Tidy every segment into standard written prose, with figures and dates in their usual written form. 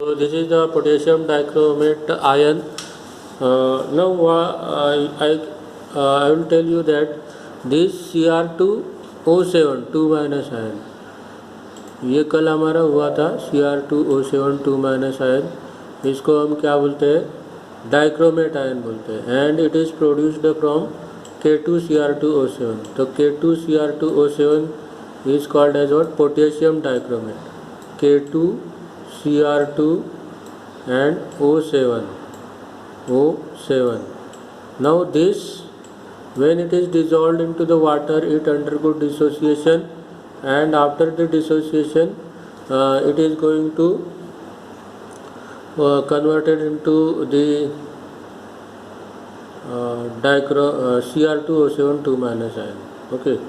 So this is the potassium dichromate ion. Now I will tell you that this Cr2O7 2 minus ion, ये कल हमारा हुआ था Cr2O7 2 minus ion, इसको हम क्या बोलते हैं, डाइक्रोमेट आयन बोलते हैं, and it is produced from K2Cr2O7. तो K2Cr2O7 is called as what? Potassium dichromate. K2Cr2 and O7. Now this, when it is dissolved into the water, it undergoes dissociation, and after the dissociation it is going to converted into the Cr2O7 2 minus ion. Okay.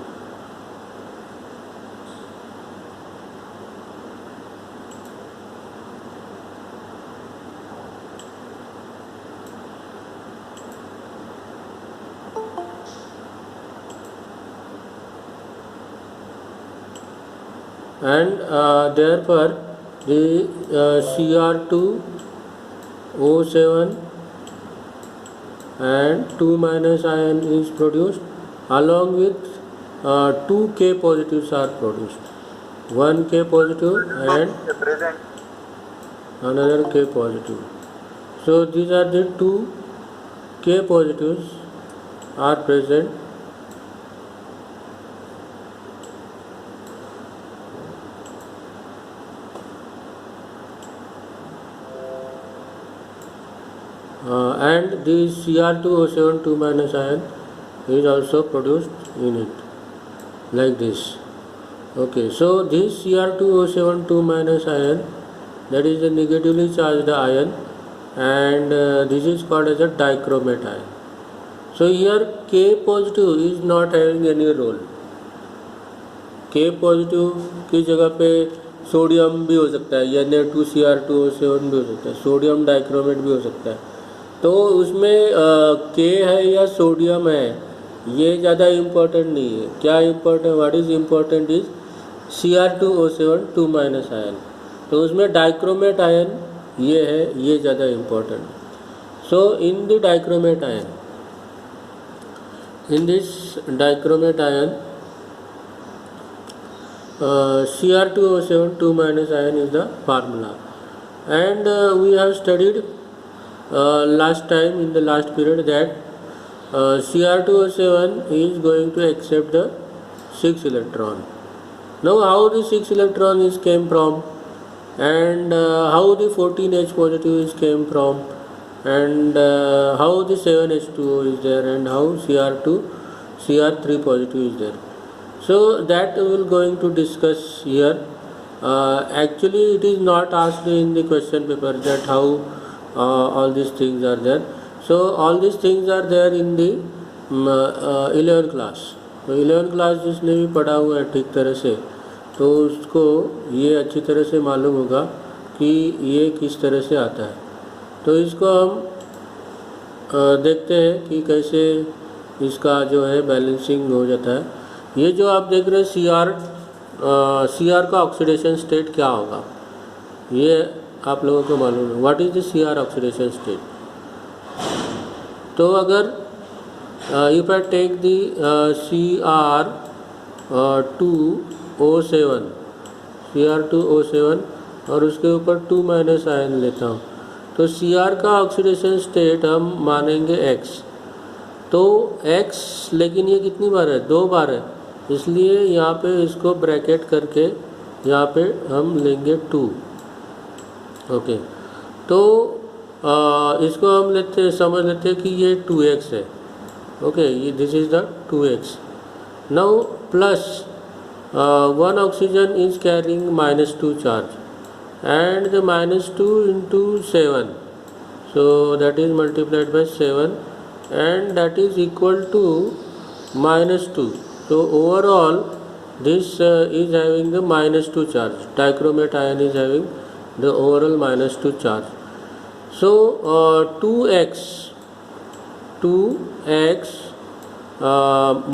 And therefore the Cr2O7 and 2 minus ion is produced, along with 2 K positives are produced, 1 K positive and another K positive. So these are the 2 K positives are present, and the Cr2O7 2 minus ion is also produced in it, like this. Okay, so this Cr2O7 2 minus ion, that is a negatively charged ion, and this is called as a dichromate ion. So here K positive is not having any role. K positive की जगह पे sodium भी हो सकता है, या Na2Cr2O7 भी हो सकता है, सोडियम डाइक्रोमेट भी हो सकता है. तो उसमें K है या सोडियम है, ये ज़्यादा इम्पोर्टेंट नहीं है. क्या important, what is important is Cr2O7 2 minus ion. तो उसमें डाइक्रोमेट आयन ये है, ये ज़्यादा important. So in the dichromate ion, in this dichromate ion, Cr2O7 2 minus ion is the formula, and we have studied last time in the last period that Cr2O7 is going to accept the 6 electron. Now how the 6 electron is came from, and how the 14H positive is came from, and how the 7H2O is there, and how Cr3 positive is there. So that we will going to discuss here. Actually it is not asked in the question paper that how all these things are there. So all these things are there in the 11th class. तो 11th class जिसने भी पढ़ा हुआ है ठीक तरह से, तो उसको ये अच्छी तरह से मालूम होगा कि ये किस तरह से आता है. तो इसको हम देखते हैं कि कैसे इसका जो है बैलेंसिंग हो जाता है. ये जो आप देख रहे हैं CR का ऑक्सीडेशन स्टेट क्या होगा, ये आप लोगों को मालूम है. What is the CR oxidation state. तो अगर if I take the Cr2O7 और उसके ऊपर 2 माइनस आयन लेता हूँ, तो Cr का ऑक्सीडेशन स्टेट हम मानेंगे X. तो X, लेकिन ये कितनी बार है, 2 बार है, इसलिए यहाँ पे इसको ब्रैकेट करके यहाँ पे हम लेंगे 2. ओके, तो इसको हम समझ लेते हैं कि ये 2x है. ओके, ये this is the 2x. Now plus 1 oxygen is carrying -2 charge, and the -2 into 7, so that is multiplied by 7, and that is equal to -2. So overall this is having the -2 charge. Dichromate ion is having the overall -2 charge. So 2x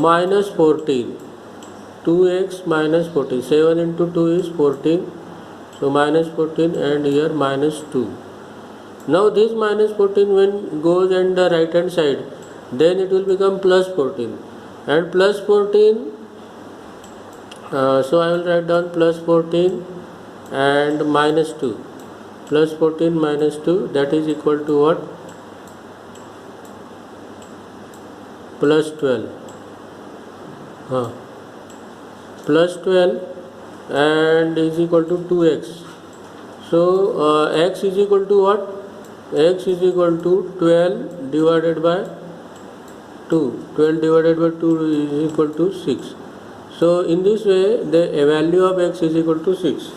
minus 14, 2x minus 14, 7 into 2 is 14, so So minus 14 and here minus 2. Now this minus 14 when goes in the right hand side, then it will become plus 14, and plus 14, so I will write down plus 14 and minus 2. Plus 14 minus 2, that is equal to what? Plus 12. Plus 12 and is equal to 2x. So x is equal to what? X is equal to 12 divided by 2. 12 divided by 2 is equal to 6. So in this way the value of x is equal to 6.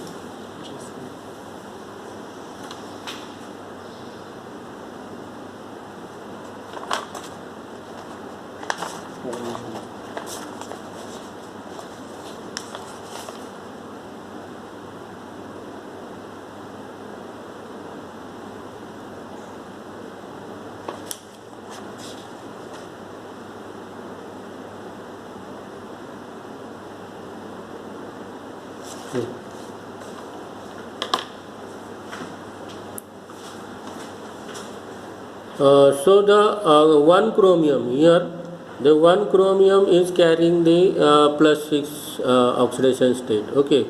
So the one chromium here, the one chromium is carrying the plus 6 oxidation state. Okay,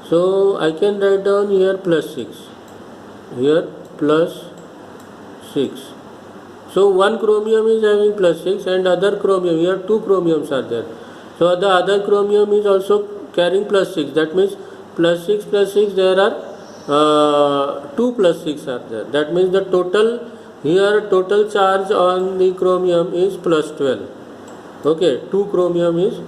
so I can write down here plus 6, here plus 6. So one chromium is having plus 6 and other chromium, here two chromiums are there. So the other chromium is also carrying plus 6. That means plus 6 there are 2 plus 6 are there. That means the total here total charge on the chromium is plus 12. Okay, 2 chromium is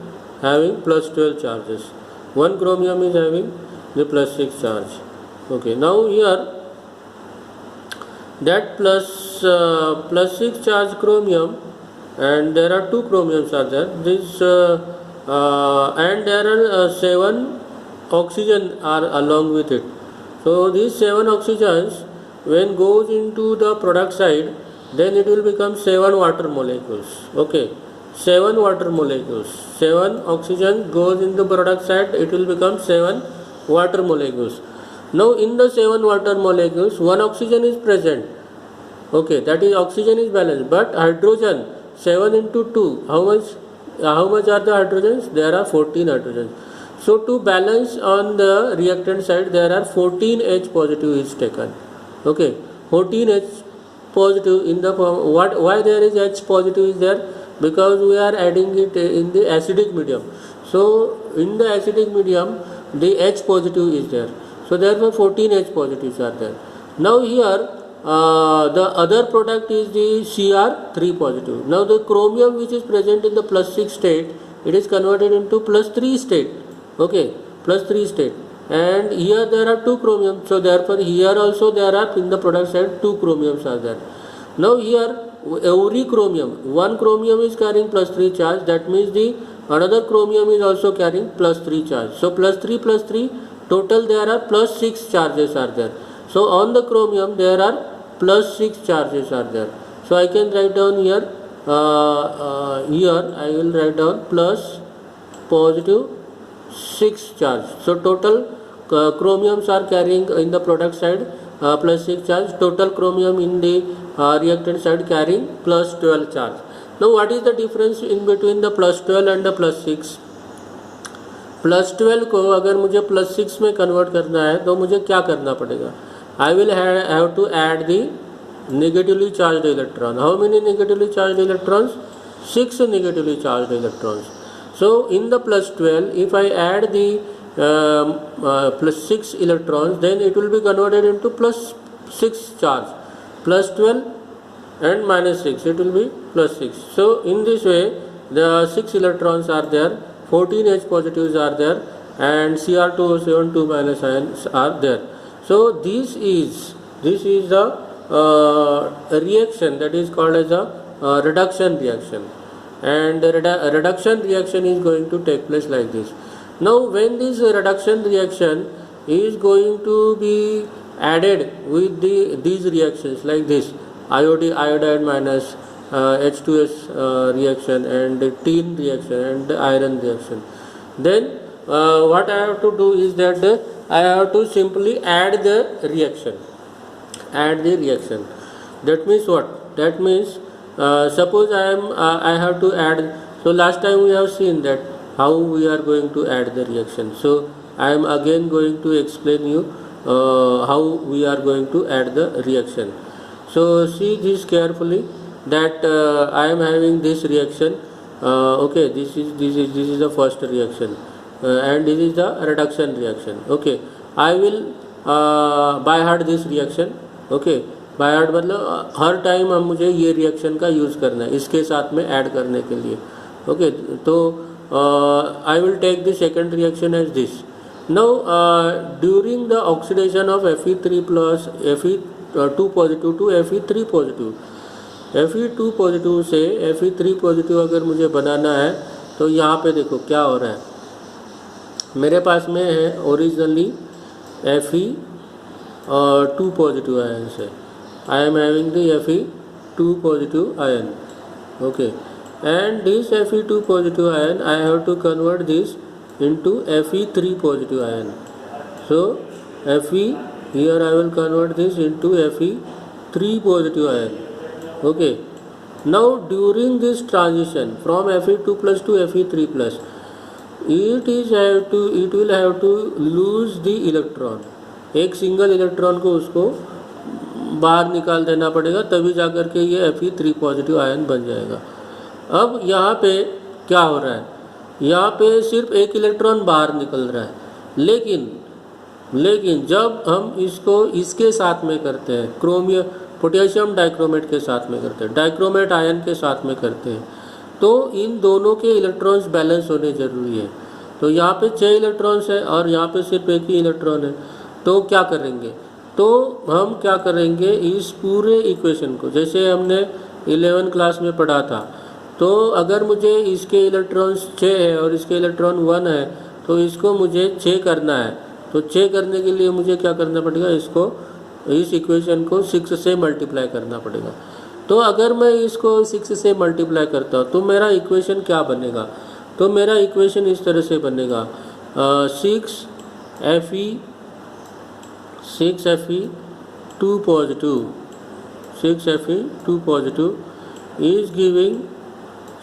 having plus 12 charges. 1 chromium is having the plus 6 charge. Okay, now here that plus 6 charge chromium, and there are 2 chromiums are there. This and there are 7 oxygen are along with it. So these 7 oxygens when goes into the product side, then it will become 7 water molecules. Okay, 7 water molecules. 7 oxygen goes in the product side, it will become 7 water molecules. Now in the 7 water molecules, 1 oxygen is present. Okay, that is oxygen is balanced, but hydrogen 7 into 2, how much are the hydrogens? There are 14 hydrogens. So to balance on the reactant side, there are 14 H positive is taken. Okay, 14 H positive in the form, why there is H positive is there? Because we are adding it in the acidic medium. So in the acidic medium the H positive is there. So therefore 14 H positives are there. Now here the other product is the Cr3 positive. Now the chromium which is present in the plus 6 state, it is converted into plus 3 state. Okay, plus 3 state. And here there are 2 chromiums, so therefore here also there are in the product side 2 chromiums are there. Now here every chromium, 1 chromium is carrying plus 3 charge, that means the another chromium is also carrying plus 3 charge. So plus 3, total there are plus 6 charges are there. So on the chromium there are plus 6 charges are there. So I can write down here, here I will write down plus positive 6 charge. So total chromiums are carrying in the product side plus 6 charge, total chromium in the reactant side carrying plus 12 charge. Now what is the difference in between the plus 12 and the plus 6? Plus 12 को अगर मुझे plus 6 में convert करना है तो मुझे क्या करना पड़ेगा? I will have to add the negatively charged electron. How many negatively charged electrons? 6 negatively charged electrons. So in the plus 12, if I add the plus 6 electrons, then it will be converted into plus 6 charge. Plus 12 and minus 6, it will be plus 6. So in this way the 6 electrons are there, 14 H positives are there, and Cr2O7 2 minus ions are there. So this is the reaction that is called as a reduction reaction, and the reduction reaction is going to take place like this. Now when this reduction reaction is going to be added with these reactions like this, iodide minus H2S reaction and tin reaction and iron reaction, then what I have to do is that I have to simply add the reaction. That means what? That means suppose I have to add. So last time we have seen that how we are going to add the reaction. So I am again going to explain you how we are going to add the reaction. So see this carefully, that I am having this reaction. Okay, this is the first reaction, and this is the reduction reaction. Okay, I will by heart this reaction. Okay, by heart मतलब हर time हम मुझे ये reaction का use करना है इसके साथ में ऐड करने के लिए. ओके, तो I will take the second reaction as this. Now during the oxidation of Fe3 plus Fe2 positive to Fe3 positive, Fe2 positive से Fe3 पॉजिटिव अगर मुझे बनाना है तो यहाँ पे देखो क्या हो रहा है. मेरे पास में है ओरिजिनली Fe2 पॉजिटिव आयन से. I am having the Fe2 positive ion. Okay, and this Fe2 positive ion I have to convert this into Fe3 positive ion. So Fe, here I will convert this into Fe3 positive ion. Okay, now during this transition from Fe2 plus to Fe3 plus, it will have to lose the electron. एक single electron को उसको बाहर निकाल देना पड़ेगा, तभी जाकर के ये Fe3 पॉजिटिव आयन बन जाएगा. अब यहाँ पे क्या हो रहा है, यहाँ पे सिर्फ एक इलेक्ट्रॉन बाहर निकल रहा है, लेकिन जब हम इसको इसके साथ में करते हैं, पोटेशियम डाइक्रोमेट के साथ में करते हैं, डाइक्रोमेट आयन के साथ में करते हैं, तो इन दोनों के इलेक्ट्रॉन्स बैलेंस होने ज़रूरी है. तो यहाँ पे 6 इलेक्ट्रॉन्स है और यहाँ पे सिर्फ एक ही इलेक्ट्रॉन है. तो क्या करेंगे, तो हम क्या करेंगे, इस पूरे इक्वेशन को जैसे हमने 11 क्लास में पढ़ा था, तो अगर मुझे इसके इलेक्ट्रॉन्स 6 है और इसके इलेक्ट्रॉन 1 है, तो इसको मुझे 6 करना है. तो 6 करने के लिए मुझे क्या करना पड़ेगा, इस इक्वेशन को 6 से मल्टीप्लाई करना पड़ेगा. तो अगर मैं इसको 6 से मल्टीप्लाई करता हूँ तो मेरा इक्वेशन क्या बनेगा, तो मेरा इक्वेशन इस तरह से बनेगा 6Fe2 positive is giving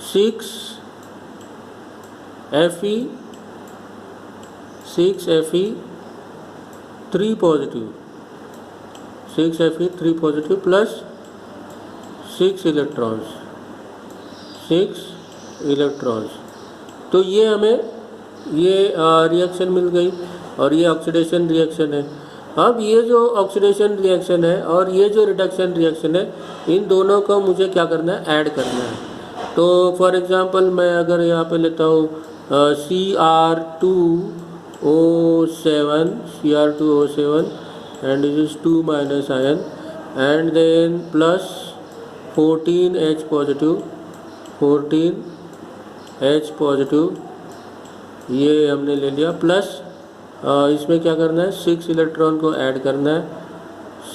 6Fe3 positive, 6Fe3 positive plus 6 electrons. तो ये हमें ये रिएक्शन मिल गई और ये ऑक्सीडेशन रिएक्शन है. अब ये जो ऑक्सीडेशन रिएक्शन है और ये जो रिडक्शन रिएक्शन है, इन दोनों को मुझे क्या करना है, ऐड करना है. तो फॉर एग्जांपल मैं अगर यहाँ पे लेता हूँ Cr2O7 and this is 2 minus ion and then plus 14H positive ये हमने ले लिया, प्लस इसमें क्या करना है, 6 इलेक्ट्रॉन को ऐड करना है,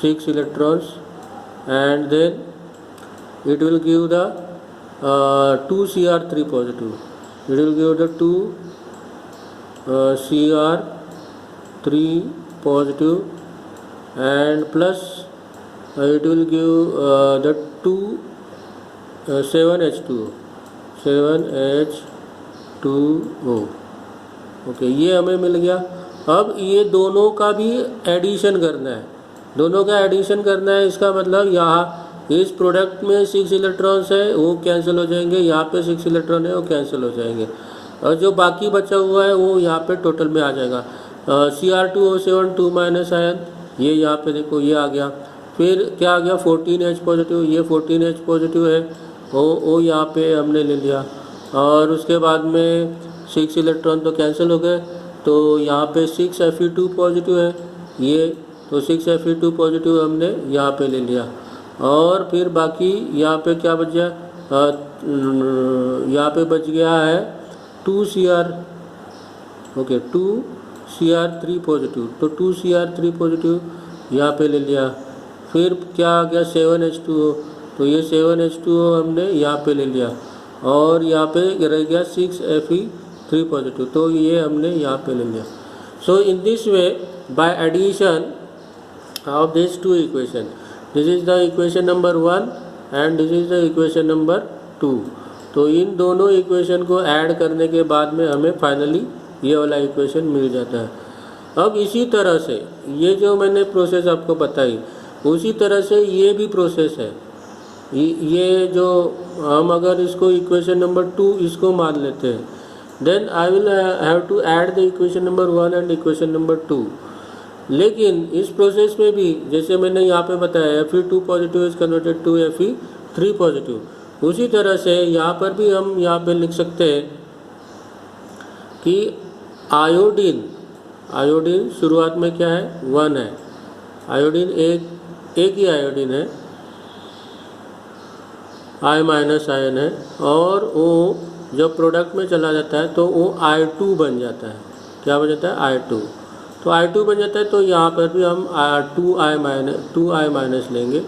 6 electrons, and then it will give the 2Cr3 positive, it will give the 2Cr3 positive and plus it will give the 7H2O. Okay, ये हमें मिल गया. अब ये दोनों का भी एडिशन करना है, इसका मतलब यहाँ इस प्रोडक्ट में 6 इलेक्ट्रॉन्स है वो कैंसिल हो जाएंगे, यहाँ पे 6 इलेक्ट्रॉन है वो कैंसिल हो जाएंगे, और जो बाकी बचा हुआ है वो यहाँ पे टोटल में आ जाएगा. Cr2O7 2 माइनस आयन, ये यहाँ पे देखो ये आ गया. फिर क्या आ गया, 14H पॉजिटिव, ये 14H पॉजिटिव है वो यहाँ पे हमने ले लिया, और उसके बाद में 6 इलेक्ट्रॉन तो कैंसिल हो गए, तो यहाँ पे 6Fe2 पॉजिटिव है ये, तो 6Fe2 पॉजिटिव हमने यहाँ पे ले लिया. और फिर बाकी यहाँ पे क्या बच गया, यहाँ पे बच गया है 2Cr, ओके 2Cr3 पॉजिटिव, तो 2Cr3 पॉजिटिव यहाँ पे ले लिया. फिर क्या आ गया 7H2O, तो ये 7H2O हमने यहाँ पे ले लिया, और यहाँ पे रह गया 6Fe3 पॉजिटिव, तो ये हमने यहाँ पे ले लिया. So in this way by addition of these two equation. This is the equation number 1 and this is the equation number 2. तो इन दोनों इक्वेशन को ऐड करने के बाद में हमें फाइनली ये वाला इक्वेशन मिल जाता है. अब इसी तरह से ये जो मैंने प्रोसेस आपको बताई उसी तरह से ये भी प्रोसेस है. ये जो हम अगर इसको इक्वेशन नंबर 2 इसको मान लेते हैं, then I will have to add the equation number 1 and equation number 2. लेकिन इस प्रोसेस में भी जैसे मैंने यहाँ पे बताया Fe2 positive is converted to Fe3 positive, उसी तरह से यहाँ पर भी हम यहाँ पे लिख सकते हैं कि आयोडीन शुरुआत में क्या है 1 है. आयोडीन एक ही आयोडीन है, I माइनस आयन है, और वो जब प्रोडक्ट में चला जाता है तो वो I2 बन जाता है. क्या बन जाता है I2. तो I2 बन जाता है. तो यहाँ पर भी हम 2I माइनस लेंगे.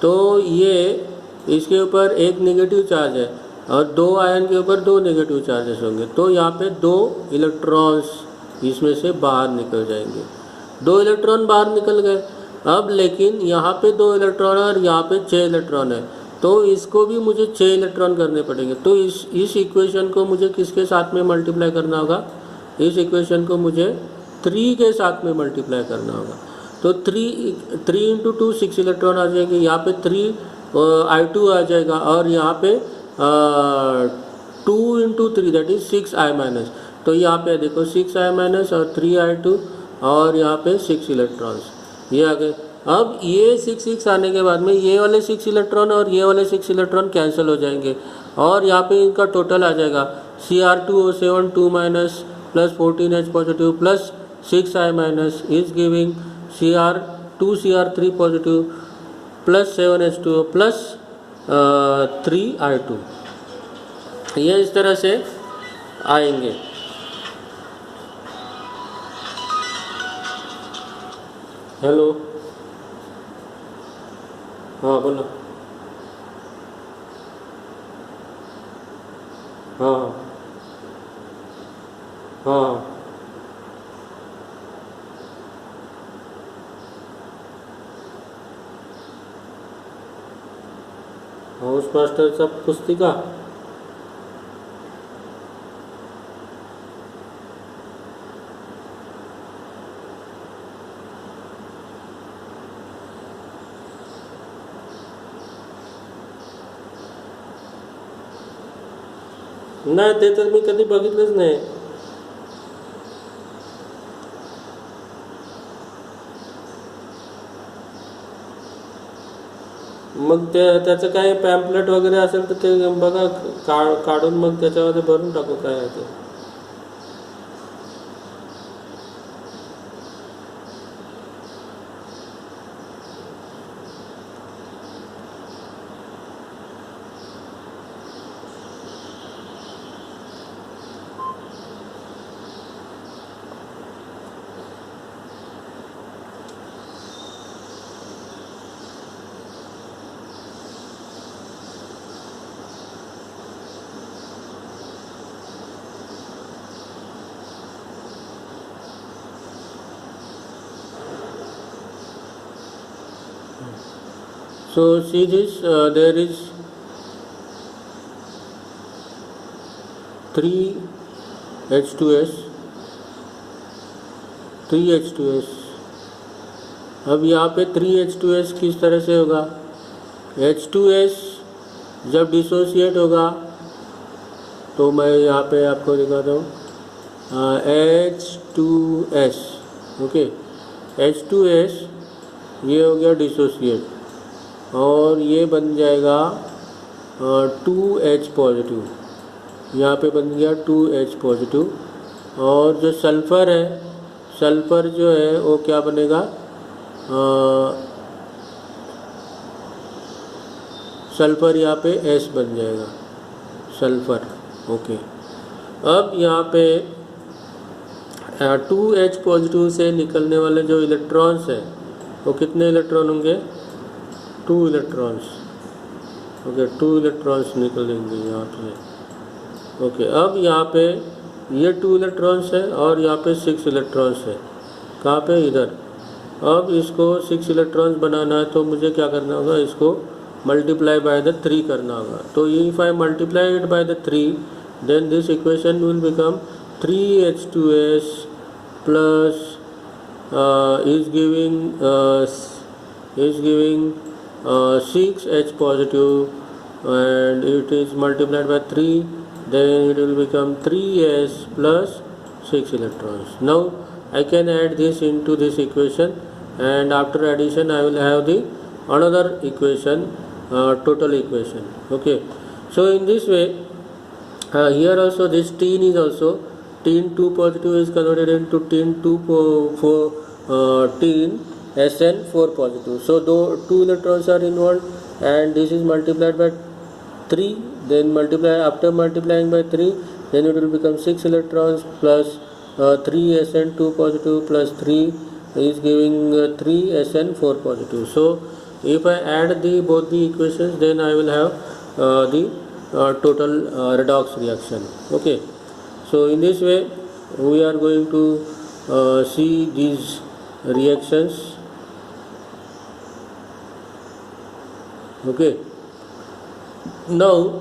तो ये इसके ऊपर एक नेगेटिव चार्ज है और 2 आयन के ऊपर 2 नेगेटिव चार्जेस होंगे. तो यहाँ पे 2 इलेक्ट्रॉन्स इसमें से बाहर निकल जाएंगे. 2 इलेक्ट्रॉन बाहर निकल गए. अब लेकिन यहाँ पे 2 इलेक्ट्रॉन और यहाँ पे 6 इलेक्ट्रॉन है, तो इसको भी मुझे 6 इलेक्ट्रॉन करने पड़ेंगे. तो इस इक्वेशन को मुझे किसके साथ में मल्टीप्लाई करना होगा? इस इक्वेशन को मुझे 3 के साथ में मल्टीप्लाई करना होगा. तो 3 इंटू 2 6 इलेक्ट्रॉन आ जाएंगे. यहाँ पे 3 I2 आ जाएगा और यहाँ पे 2 into 3 that is 6I minus. तो यहाँ पे देखो 6I माइनस और 3I2 और यहाँ पे 6 इलेक्ट्रॉन्स ये आ गए. अब ये 6 आने के बाद में ये वाले 6 इलेक्ट्रॉन और ये वाले 6 इलेक्ट्रॉन कैंसिल हो जाएंगे और यहाँ पे इनका टोटल आ जाएगा Cr2O7 2 minus plus 14H positive plus 6I minus is giving Cr3 positive plus 7H2O plus 3I2. ये इस तरह से आएंगे. हेलो, हाँ बोलो. हाँ हाँ हाउस मास्टरचा पुस्तिका. नाही, ते तर मी कधी बघितलंच नाही. मग त्याचं काय पॅम्पलेट वगैरे असेल तर ते बघा काढून मग त्याच्यामध्ये भरून टाकू काय आहे ते. So see this, there is 3H2S. अब यहाँ पे 3H2S किस तरह से होगा? H2S जब डिसोसिएट होगा तो मैं यहाँ पे आपको दिखाता हूँ. H2S, okay. H2S ये हो गया डिसोसिएट और ये बन जाएगा 2H पॉजिटिव. यहाँ पे बन गया 2H पॉजिटिव. और जो सल्फ़र है, सल्फ़र जो है वो क्या बनेगा? सल्फ़र यहाँ पे S बन जाएगा, सल्फ़र. ओके. अब यहाँ पे 2H पॉजिटिव से निकलने वाले जो इलेक्ट्रॉन्स हैं वो कितने इलेक्ट्रॉन होंगे? 2 इलेक्ट्रॉन्स. ओके, 2 इलेक्ट्रॉन्स निकलेंगे यहाँ पे. ओके. अब यहाँ पे ये 2 इलेक्ट्रॉन्स है और यहाँ पे 6 इलेक्ट्रॉन्स है. कहाँ पे, इधर। अब इसको 6 इलेक्ट्रॉन्स बनाना है तो मुझे क्या करना होगा, इसको मल्टीप्लाई बाय द 3 करना होगा। तो if I multiply it by the 3 then this equation will become 3H2S plus is giving 6H positive and it is multiplied by 3, then it will become 3S plus 6 electrons. Now I can add this into this equation, and after addition I will have the another equation, total equation. Okay, so in this way here also this tin is also tin 2 positive is converted into tin 2 tin SN4 positive. So though 2 electrons are involved and this is multiplied by 3, then after multiplying by 3, then it will become 6 electrons plus 3 SN2 positive plus 3 is giving 3 SN4 positive. So if I add both the equations, then I will have the total redox reaction. Okay, so in this way we are going to see these reactions. Okay, now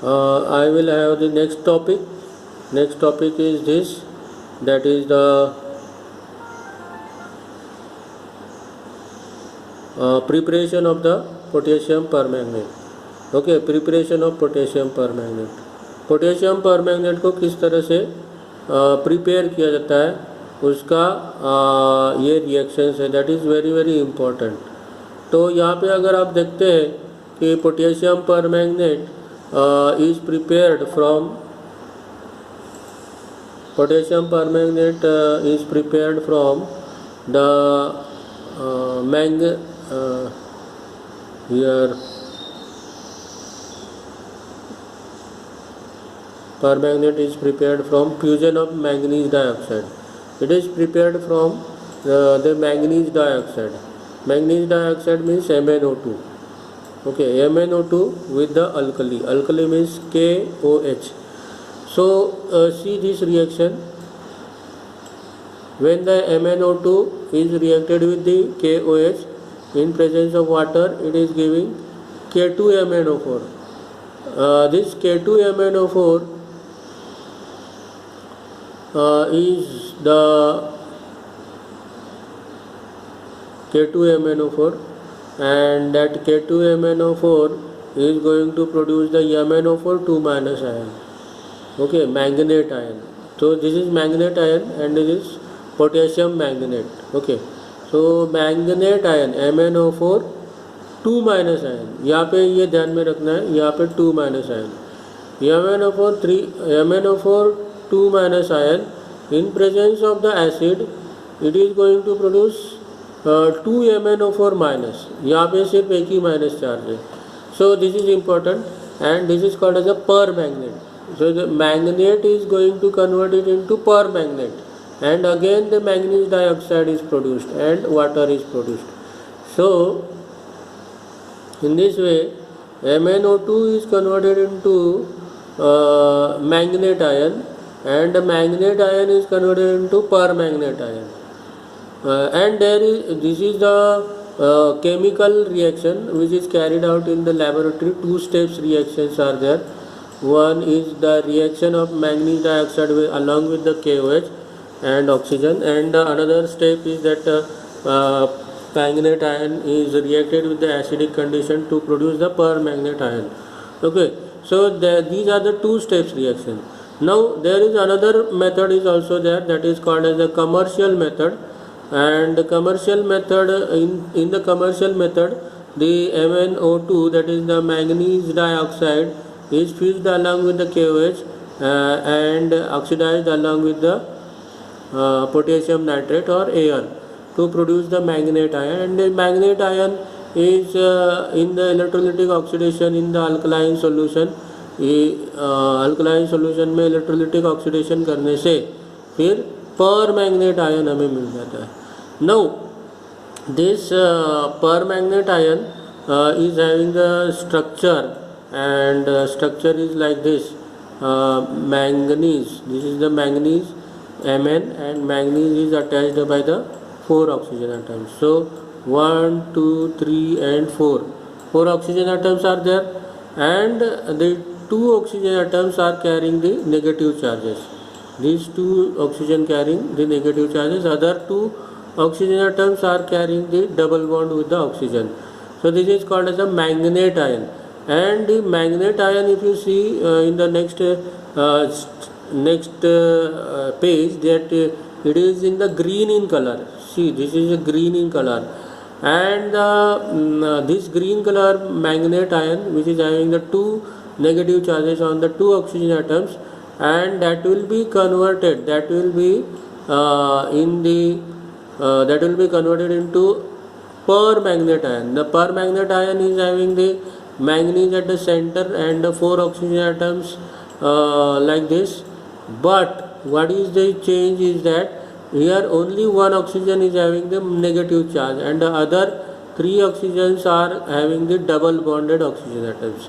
I will have the next topic. Next topic is this, that is the preparation of the potassium permanganate. Okay, preparation of potassium permanganate. Potassium permanganate को किस तरह से prepare किया जाता है, उसका ये reactions है, that is very very important. तो यहाँ पे अगर आप देखते हैं कि potassium permanganate is prepared from the here permanganate is prepared from fusion of manganese dioxide. It is prepared from the manganese dioxide. Manganese dioxide means MnO2. Okay, MnO2 with the alkali. Alkali means KOH. So see this reaction. When the MnO2 is reacted with the KOH in presence of water, it is giving K2MnO4. This K2MnO4 is the K2MnO4, and that K2MnO4 is going to produce the MnO4 2 minus ion. Okay, manganate ion. So this is manganate ion and this is potassium manganate. Okay, so manganate ion MnO4 2 minus ion, यहाँ पे ये ध्यान में रखना है, यहाँ पे 2 minus ion, MnO4 2 minus ion in presence of the acid, it is going to produce 2 MnO4 minus. यहाँ पे सिर्फ एक ही माइनस चार्ज है. So this is important and this is called as a permanganate. So the manganate is going to convert it into permanganate, and again the manganese dioxide is produced and water is produced. So in this way MnO2 is converted into manganate ion, and the manganate ion is converted into permanganate ion. And this is the chemical reaction which is carried out in the laboratory. 2 steps reactions are there. One is the reaction of manganese dioxide along with the KOH and oxygen, and another step is that manganate ion is reacted with the acidic condition to produce the permanganate ion. Okay, so these are the 2 steps reaction. Now there is another method is also there, that is called as the commercial method. And the commercial method, in the commercial method, the MnO2, that is the manganese dioxide, is fused along with the KOH and oxidized along with the potassium nitrate or air to produce the manganate ion. And the manganate ion is in the electrolytic oxidation in the alkaline solution. Alkaline solution में electrolytic oxidation करने से फिर permanganate ion हमें मिल जाता है. Now this permanganate ion is having the structure, and structure is like this. Manganese, this is the manganese Mn, and manganese is attached by the 4 oxygen atoms. So 1, 2, 3 and 4 oxygen atoms are there, and the 2 oxygen atoms are carrying the negative charges. These 2 oxygen carrying the negative charges, other 2 oxygen atoms are carrying the double bond with the oxygen. So this is called as a manganate ion. And the manganate ion, if you see in the next page, that it is in the green in color. See, this is a green in color, and this green color manganate ion, which is having the 2 negative charges on the 2 oxygen atoms, and that will be converted, that will be converted into permanganate ion. The permanganate ion is having the manganese at the center and the 4 oxygen atoms like this. But what is the change is that here only 1 oxygen is having the negative charge, and the other 3 oxygens are having the double bonded oxygen atoms.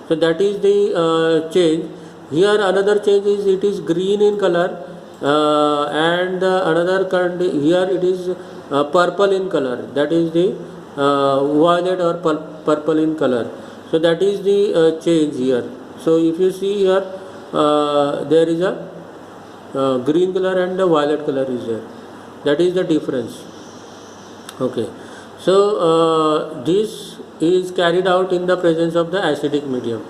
So that is the change. Here another change is it is green in color, and another here it is purple in color, that is the violet or purple in color. So that is the change here. So if you see here, there is a green color and the violet color is there. That is the difference. Okay. So this is carried out in the presence of the acidic medium.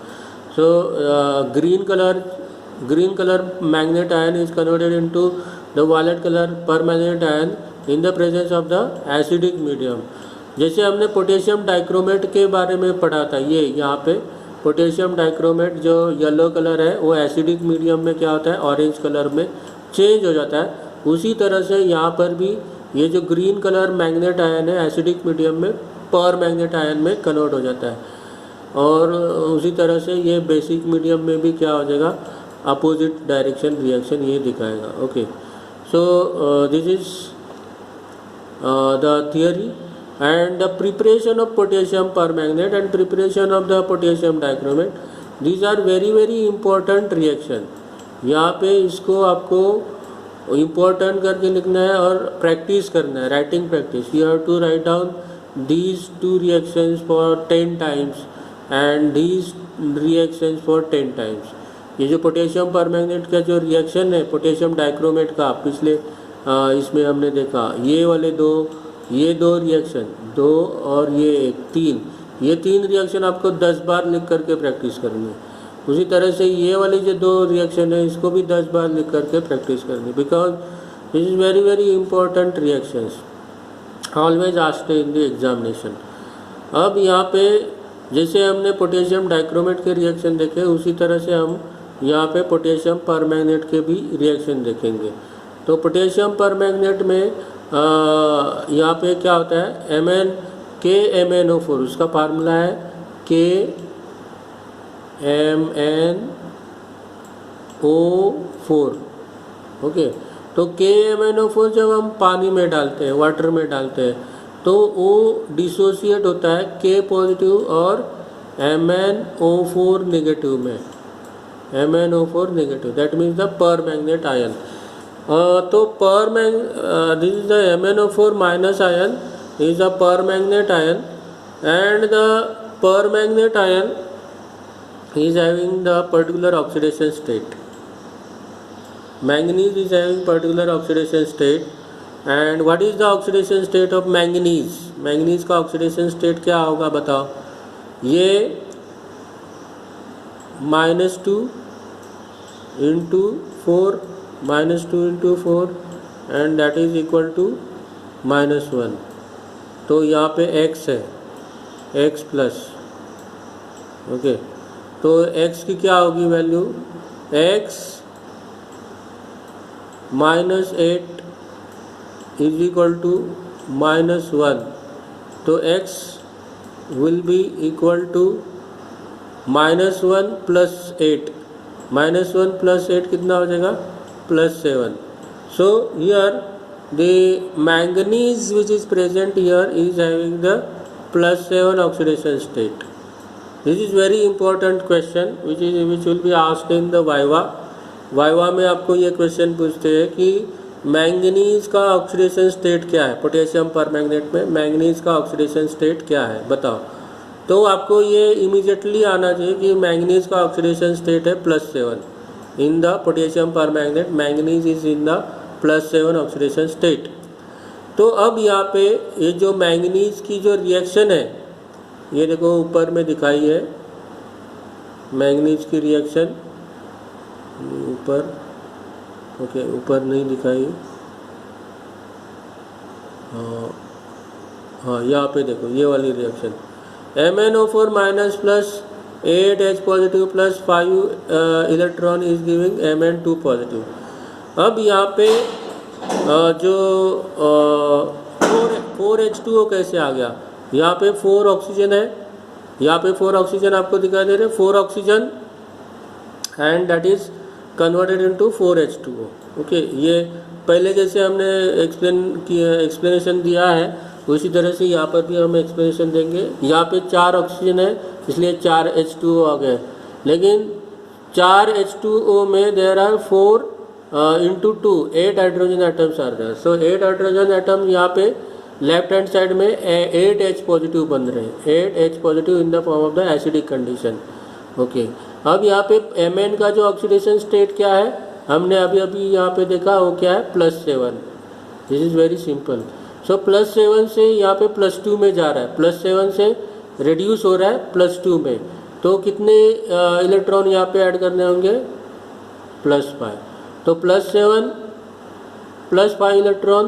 So green color manganate ion is converted into the violet color permanganate ion in the presence of the acidic medium. जैसे हमने potassium dichromate के बारे में पढ़ा था, ये यहाँ पे पोटेशियम डाइक्रोमेट जो येलो कलर है वो एसिडिक मीडियम में क्या होता है, ऑरेंज कलर में चेंज हो जाता है. उसी तरह से यहाँ पर भी ये जो ग्रीन कलर मैग्नेट आयन है एसिडिक मीडियम में पर मैग्नेट आयन में कन्वर्ट हो जाता है. और उसी तरह से ये बेसिक मीडियम में भी क्या हो जाएगा, अपोजिट डायरेक्शन रिएक्शन ये दिखाएगा. Okay, so this is the theory and the preparation of potassium permanganate and preparation of the potassium dichromate, these are very very important reaction. यहाँ पे इसको आपको important करके लिखना है और प्रैक्टिस करना है, writing practice. You have to write down these two reactions for 10 times and these reactions for 10 times. ये जो पोटेशियम परमैंगनेट का जो रिएक्शन है पोटेशियम डाइक्रोमेट का, पिछले इसमें हमने देखा ये दो रिएक्शन, 2 और ये 3, ये 3 रिएक्शन आपको 10 बार लिख करके प्रैक्टिस करनी है. उसी तरह से ये वाली जो 2 रिएक्शन है इसको भी 10 बार लिख करके प्रैक्टिस करनी है, because this is very very important reactions, always asked in the examination. अब यहाँ पे जैसे हमने पोटेशियम डाइक्रोमेट के रिएक्शन देखे, उसी तरह से हम यहाँ पे पोटेशियम परमैंगनेट के भी रिएक्शन देखेंगे. तो पोटेशियम परमैंगनेट में यहाँ पे क्या होता है, KMnO4, उसका फार्मूला है KMnO4. ओके, तो KMnO4 जब हम पानी में डालते हैं, वाटर में डालते हैं, तो वो डिसोसिएट होता है K पॉजिटिव और MnO4 नेगेटिव में, MnO4 negative, that means the permanganate ion. तो this is the MnO4 minus ion is a permanganate ion, and the permanganate ion is having the particular oxidation state. Manganese is having particular oxidation state. And what is the oxidation state of manganese? Manganese का oxidation state क्या होगा बताओ. ये -2 into 4 and that is equal to -1. तो यहाँ पे x है, x plus. Okay, तो x की क्या होगी value, x -8 is equal to -1. तो x will be equal to -1 plus 8. -1 plus 8 कितना हो जाएगा, +7. So here the manganese which is present here is having the +7 oxidation state. This is very important question which will be asked in the viva में आपको ये question पूछते हैं कि manganese का ऑक्सीडेशन स्टेट क्या है, पोटेशियम परमैंगनेट में मैंगनीज का ऑक्सीडेशन स्टेट क्या है बताओ। तो आपको ये इमीडिएटली आना चाहिए कि मैंगनीज का ऑक्सीडेशन स्टेट है +7 in the potassium permanganate, manganese is in the +7 oxidation state. तो अब यहाँ पे ये जो मैंगनीज की जो रिएक्शन है, ये देखो ऊपर में दिखाई है मैंगनीज की रिएक्शन, ऊपर ओके ऊपर नहीं दिखाई, हाँ यहाँ पे देखो ये वाली reaction MnO4 minus plus 8H positive plus 5 electron is giving Mn2 positive. अब यहाँ पे जो 4H2O कैसे आ गया, यहाँ पे 4 ऑक्सीजन है, यहाँ पे 4 ऑक्सीजन आपको दिखाई दे रहे हैं, 4 oxygen and that is converted into 4H2O। Okay, ये पहले जैसे हमने एक्सप्लेनेशन दिया है उसी तरह से यहाँ पर भी हम एक्सप्लेनेशन देंगे। यहाँ पे 4 ऑक्सीजन है इसलिए 4H2O आ गए, लेकिन 4H2O में there are 4 into 2 8 hydrogen atoms are there. So 8 hydrogen atom यहाँ पे लेफ्ट हैंड साइड में 8H पॉजिटिव बन रहे हैं, 8H positive in the form of the acidic condition. Okay, अब यहाँ पे Mn का जो ऑक्सीडेशन स्टेट क्या है हमने अभी यहाँ पे देखा, वो क्या है +7। This is very simple. So +7 से यहाँ पे +2 में जा रहा है, +7 से रिड्यूस हो रहा है +2 में, तो कितने इलेक्ट्रॉन यहाँ पे ऐड करने होंगे +5। तो +7 +5 इलेक्ट्रॉन